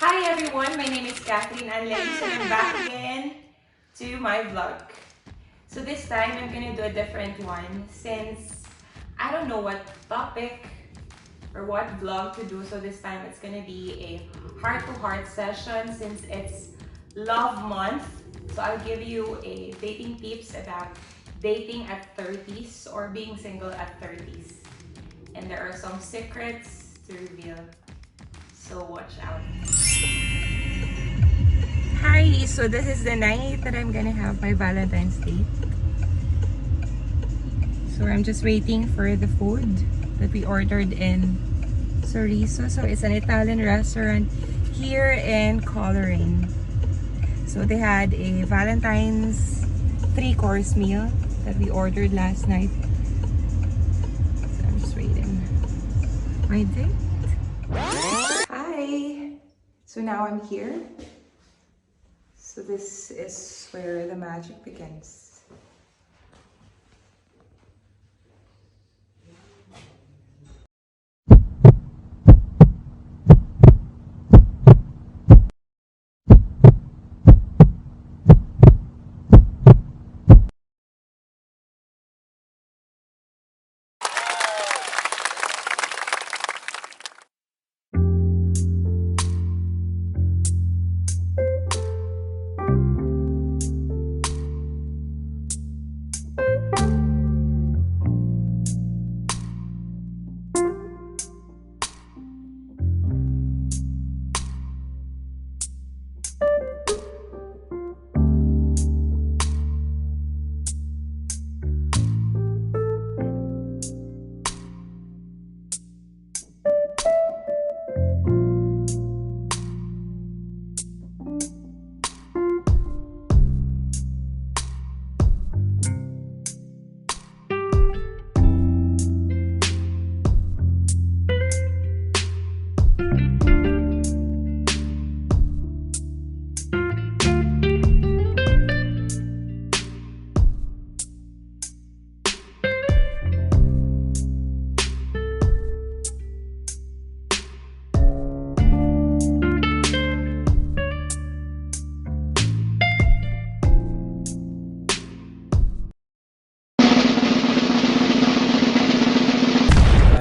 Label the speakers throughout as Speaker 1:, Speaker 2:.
Speaker 1: Hi everyone, my name is Kathleen and I'm back again to my vlog. So this time I'm gonna do a different one since I don't know what topic or what vlog to do. So this time it's gonna be a heart-to-heart session since it's love month. So I'll give you a dating tips about dating at 30s or being single at 30s. And there are some secrets to reveal. So watch out. Hi, so this is the night that I'm gonna have my Valentine's date. So I'm just waiting for the food that we ordered in Sorriso. So it's an Italian restaurant here in Coleraine. So they had a Valentine's 3-course meal that we ordered last night. So I'm just waiting. My date. Hi. So now I'm here. So this is where the magic begins.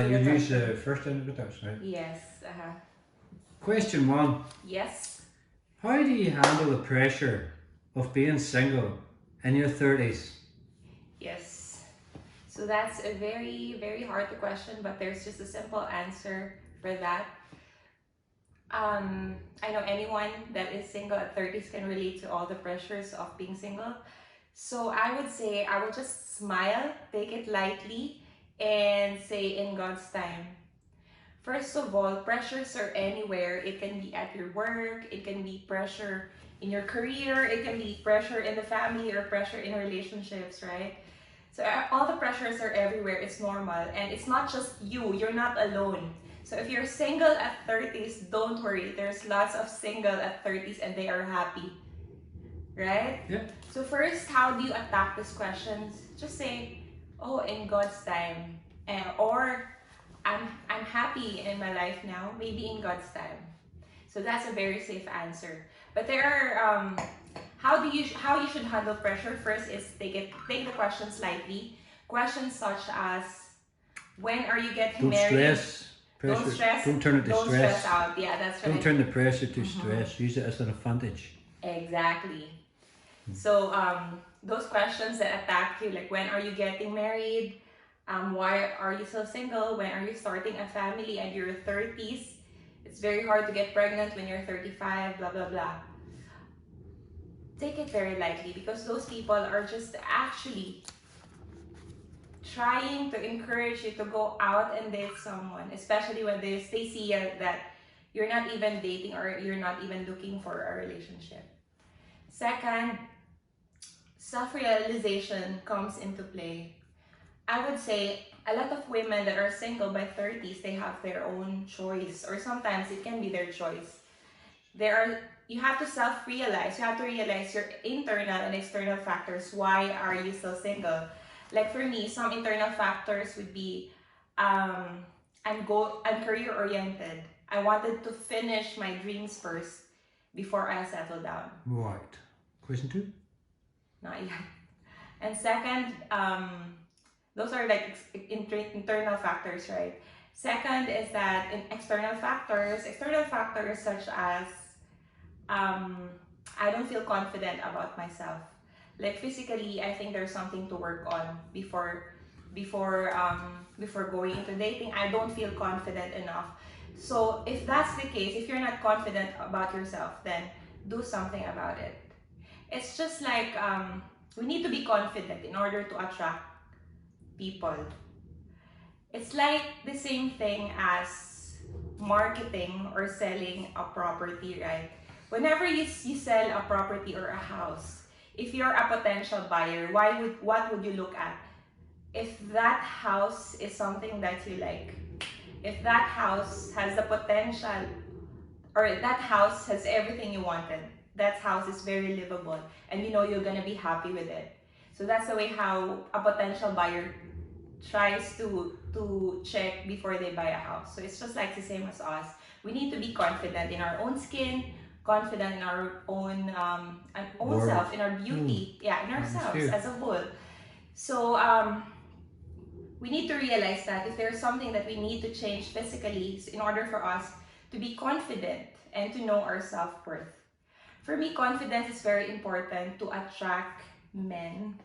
Speaker 2: You use the first invitation, right?
Speaker 1: Yes.
Speaker 2: Question one.
Speaker 1: Yes.
Speaker 2: How do you handle the pressure of being single in your 30s?
Speaker 1: Yes. So that's a very hard question, but there's just a simple answer for that. I know anyone that is single at 30s can relate to all the pressures of being single. So I would say I will just smile, take it lightly, and say in God's time. First of all, pressures are anywhere. It can be at your work, it can be pressure in your career, it can be pressure in the family or pressure in relationships, right? So all the pressures are everywhere. It's normal. And it's not just you. You're not alone. So if you're single at 30s, don't worry. There's lots of single at 30s and they are happy. Right?
Speaker 2: Yeah.
Speaker 1: So first, how do you attack these questions? Just say, oh, in God's time. Or I'm happy in my life now, maybe in God's time. So that's a very safe answer. But there are how you should handle pressure. First is take the questions lightly. Questions such as when are you getting
Speaker 2: Don't
Speaker 1: married?
Speaker 2: stress.
Speaker 1: Don't
Speaker 2: Pressure.
Speaker 1: stress.
Speaker 2: Don't turn it to
Speaker 1: Don't
Speaker 2: stress.
Speaker 1: stress out. Yeah, that's right.
Speaker 2: Don't turn the pressure to stress. Use it as an advantage.
Speaker 1: Exactly. So those questions that attack you, like when are you getting married? Why are you still single? When are you starting a family at your 30s? It's very hard to get pregnant when you're 35, blah, blah, blah. Take it very lightly because those people are just actually trying to encourage you to go out and date someone, especially when they see that you're not even dating or you're not even looking for a relationship. Second, self-realization comes into play. I would say a lot of women that are single by 30s, they have their own choice, or sometimes it can be their choice. You have to self-realize, you have to realize your internal and external factors. Why are you still single? Like for me, some internal factors would be I'm career oriented. I wanted to finish my dreams first before I settle down.
Speaker 2: Right. Question 2?
Speaker 1: Not yet. And second, those are like internal factors, right? Second is that in external factors such as um, I don't feel confident about myself. Like physically, I think there's something to work on before going into dating. I don't feel confident enough. So if that's the case, if you're not confident about yourself, then do something about it. It's just like we need to be confident in order to attract people. It's like the same thing as marketing or selling a property, right? Whenever you sell a property or a house, if you're a potential buyer, what would you look at? If that house is something that you like, if that house has the potential, or that house has everything you wanted, that house is very livable, and you know you're gonna be happy with it. So that's the way how a potential buyer tries to check before they buy a house. So it's just like the same as us. We need to be confident in our own skin, confident in our own self, in our beauty, yeah, in ourselves as a whole. So we need to realize that if there's something that we need to change physically in order for us to be confident and to know our self-worth. For me, confidence is very important to attract men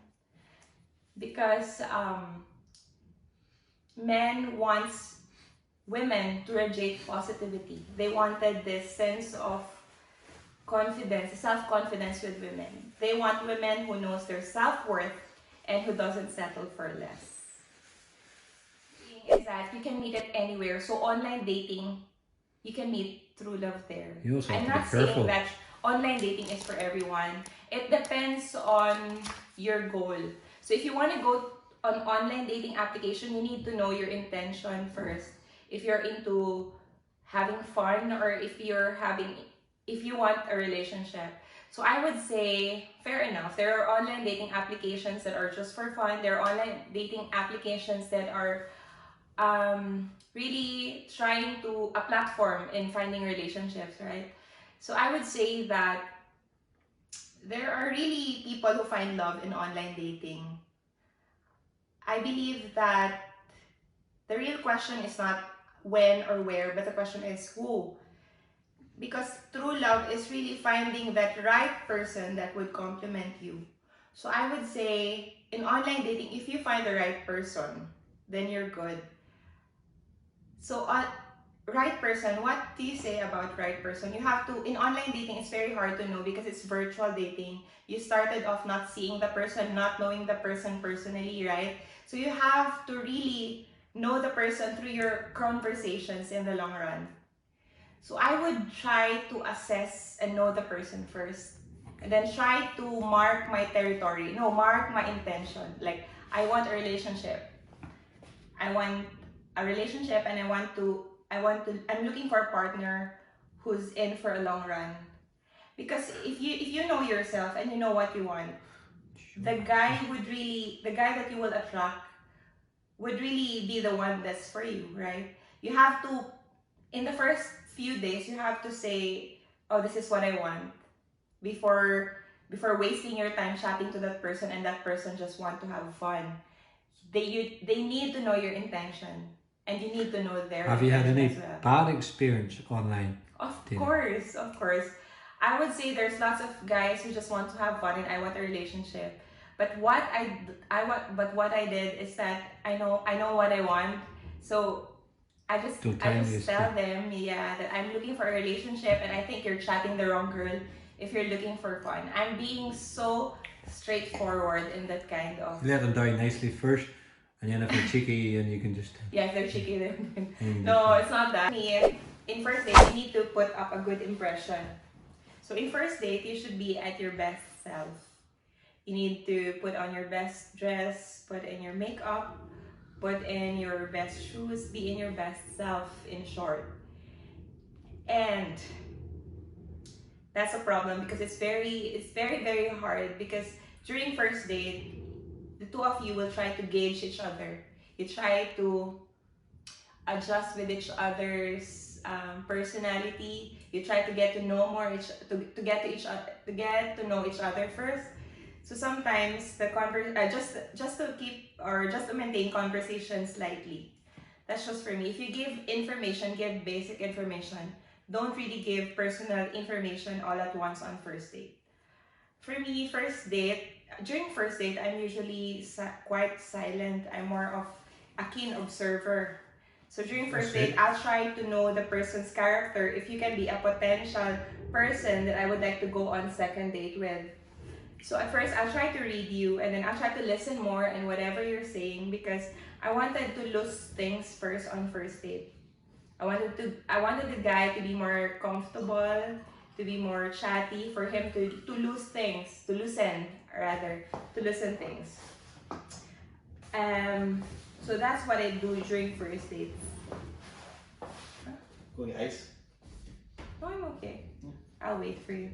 Speaker 1: because men wants women to radiate positivity. They wanted this sense of confidence, self-confidence with women. They want women who knows their self-worth and who doesn't settle for less. Is that you can meet it anywhere. So online dating, you can meet true love there.
Speaker 2: You also have
Speaker 1: I'm
Speaker 2: to be
Speaker 1: not saying
Speaker 2: careful.
Speaker 1: that online dating is for everyone. It depends on your goal. So if you want to go on online dating application, you need to know your intention first. If you're into having fun or if you want a relationship. So I would say, fair enough. There are online dating applications that are just for fun. There are online dating applications that are really trying to a platform in finding relationships, right? So I would say that there are really people who find love in online dating. I believe that the real question is not when or where, but the question is who. Because true love is really finding that right person that would complement you. So I would say in online dating, if you find the right person, then you're good. So right person, what do you say about right person? You have to, in online dating, it's very hard to know because it's virtual dating. You started off not seeing the person, not knowing the person personally, right? So you have to really know the person through your conversations in the long run. So I would try to assess and know the person first. And then try to mark my territory. No, mark my intention. Like, I want a relationship. I want a relationship and I'm looking for a partner who's in for a long run. Because if you know yourself and you know what you want, the guy that you will attract would really be the one that's for you, right? You have to, in the first few days, you have to say, oh, this is what I want, before wasting your time chatting to that person and that person just want to have fun. They need to know your intention and you need to know their
Speaker 2: Have you had any
Speaker 1: as well.
Speaker 2: bad experience online?
Speaker 1: Of
Speaker 2: Tina?
Speaker 1: course, of course. I would say there's lots of guys who just want to have fun and I want a relationship. But what I did is that I know what I want. So I just tell them, yeah, that I'm looking for a relationship and I think you're chatting the wrong girl if you're looking for fun. I'm being so straightforward in that kind of.
Speaker 2: You let them die nicely first, and then if they're cheeky, and you can just.
Speaker 1: Yeah, if they're cheeky, then no, it's not that. In first date, you need to put up a good impression. So in first date, you should be at your best self. You need to put on your best dress, put in your makeup, put in your best shoes, be in your best self, in short. And that's a problem because it's very, very hard because during first date, the two of you will try to gauge each other. You try to adjust with each other's personality. You try to get to know more to get to each to get to know each other first. So sometimes the just to keep or just to maintain conversation slightly. That's just for me. If you give information, give basic information. Don't really give personal information all at once on first date. For me, during first date, I'm usually quite silent. I'm more of a keen observer. So during first date, I'll try to know the person's character. If you can be a potential person that I would like to go on second date with. So at first, I'll try to read you and then I'll try to listen more in whatever you're saying because I wanted to lose things first on first date. I wanted the guy to be more comfortable, to be more chatty, for him to lose things, to loosen rather, to loosen things. So that's what I do during first dates.
Speaker 2: Going ice?
Speaker 1: No, I'm okay. I'll wait for you.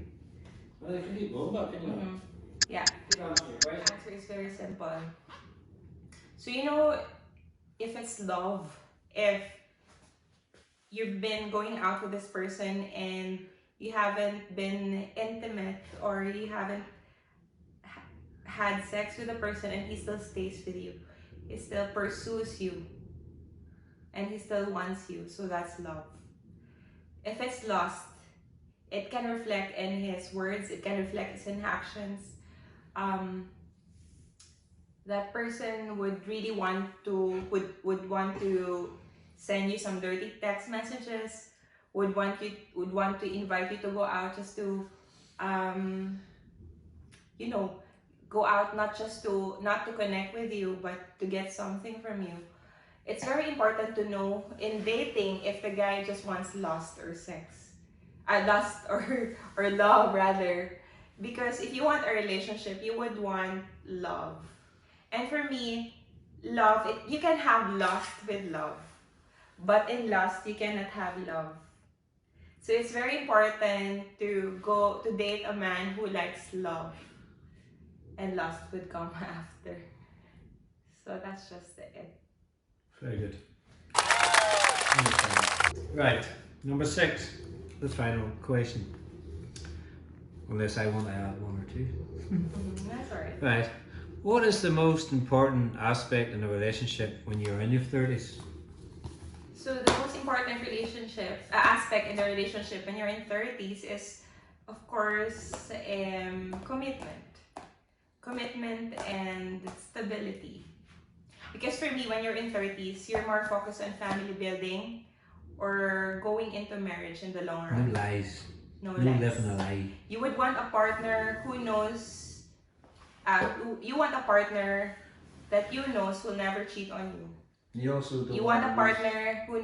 Speaker 2: Well, you can keep going back, can you?
Speaker 1: Yeah.
Speaker 2: Keep answering your question.
Speaker 1: Answer is very simple. So you know, if it's love, if you've been going out with this person and you haven't been intimate or you haven't had sex with a person and he still stays with you, he still pursues you, and he still wants you, so that's love. If it's lost, it can reflect in his words, it can reflect in actions. That person would really want to would want to send you some dirty text messages, would want to invite you to go out just to you know, go out not to connect with you but to get something from you. It's very important to know in dating if the guy just wants lust or sex. Lust or love rather. Because if you want a relationship, you would want love. And for me, you can have lust with love. But in lust, you cannot have love. So it's very important to go to date a man who likes love. And lust would come after. So that's just it.
Speaker 2: Very good. Right, number 6. The final question. Unless I want to add one or two.
Speaker 1: That's alright.
Speaker 2: Right. What is the most important aspect in a relationship when you're in your 30s?
Speaker 1: So the most important aspect in the relationship when you're in 30s is, of course, commitment. Commitment and stability. Because for me, when you're in 30s, you're more focused on family building or going into marriage in the long run.
Speaker 2: No lies.
Speaker 1: No
Speaker 2: No
Speaker 1: lies.
Speaker 2: living a lie.
Speaker 1: You would want a partner who knows, you want a partner that you knows will never cheat on you.
Speaker 2: You also don't
Speaker 1: You want a partner who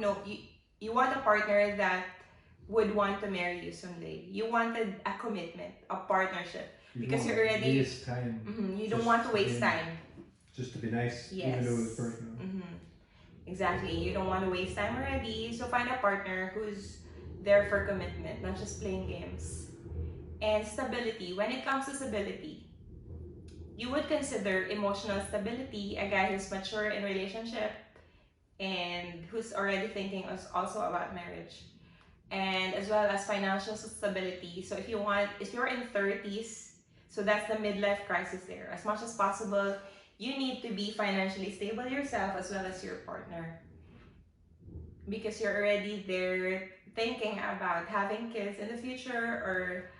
Speaker 1: you want a partner that would want to marry you someday. You wanted a commitment, a partnership. Because you're already
Speaker 2: waste time.
Speaker 1: you don't want to waste time.
Speaker 2: Just to be nice,
Speaker 1: Yes.
Speaker 2: even though it's personal.
Speaker 1: Exactly. You don't want to waste time already. So find a partner who's there for commitment, not just playing games. And stability. When it comes to stability, you would consider emotional stability, a guy who's mature in relationship and who's already thinking also about marriage. And as well as financial stability. So if you're in 30s, so that's the midlife crisis there. As much as possible, you need to be financially stable yourself as well as your partner. Because you're already there thinking about having kids in the future or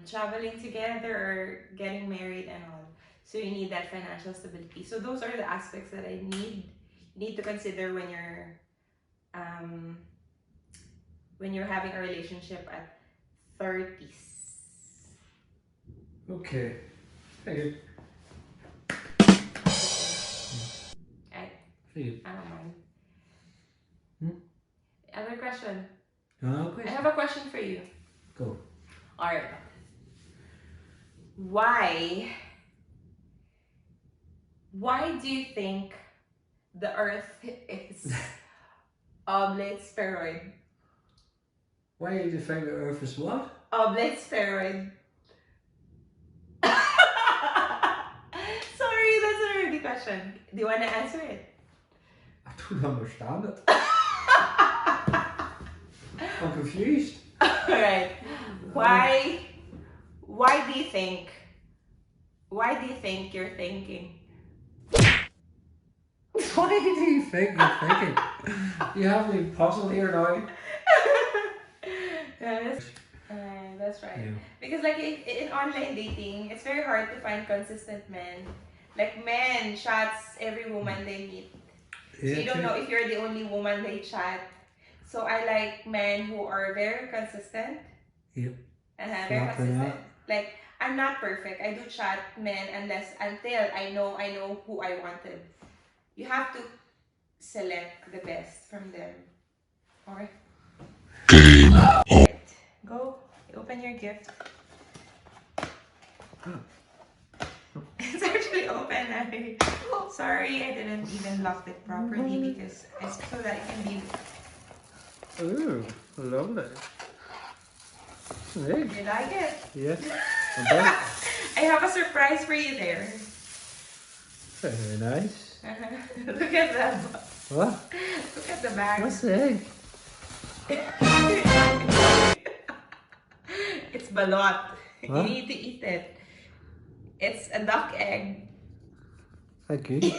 Speaker 1: traveling together or getting married and all. So you need that financial stability. So those are the aspects that I need to consider when you're having a relationship at 30s.
Speaker 2: Okay. Very good.
Speaker 1: I don't mind. Other question?
Speaker 2: No question.
Speaker 1: I have a question for you.
Speaker 2: Go.
Speaker 1: Alright. Why do you think the earth is oblate spheroid?
Speaker 2: Why do you think the earth is what?
Speaker 1: Oblate spheroid. Sorry, that's a really question. Do you want to answer it?
Speaker 2: I don't understand it. I'm confused.
Speaker 1: Alright. Why do you think? Why do you think you're thinking?
Speaker 2: Why do you think you're thinking? You have me puzzled here now.
Speaker 1: Yes. That's right.
Speaker 2: Yeah.
Speaker 1: Because like in online dating, it's very hard to find consistent men. Like men chats every woman they meet. So
Speaker 2: Yeah,
Speaker 1: you don't
Speaker 2: true.
Speaker 1: know if you're the only woman they chat. So I like men who are very consistent.
Speaker 2: Yep.
Speaker 1: Very
Speaker 2: Not
Speaker 1: consistent.
Speaker 2: that.
Speaker 1: Like I'm not perfect. I do chat men until I know who I wanted. You have to select the best from them. Alright. Go open your gift. It's actually open. Sorry, I didn't even lock it properly because it's so that it can be.
Speaker 2: Ooh, lovely. Big.
Speaker 1: You like it?
Speaker 2: Yes.
Speaker 1: I have a surprise for you there.
Speaker 2: Very nice.
Speaker 1: Look at the.
Speaker 2: What?
Speaker 1: Look at the bag.
Speaker 2: What's the egg?
Speaker 1: It's balot. You
Speaker 2: What?
Speaker 1: need to eat it. It's a duck egg.
Speaker 2: Thank you.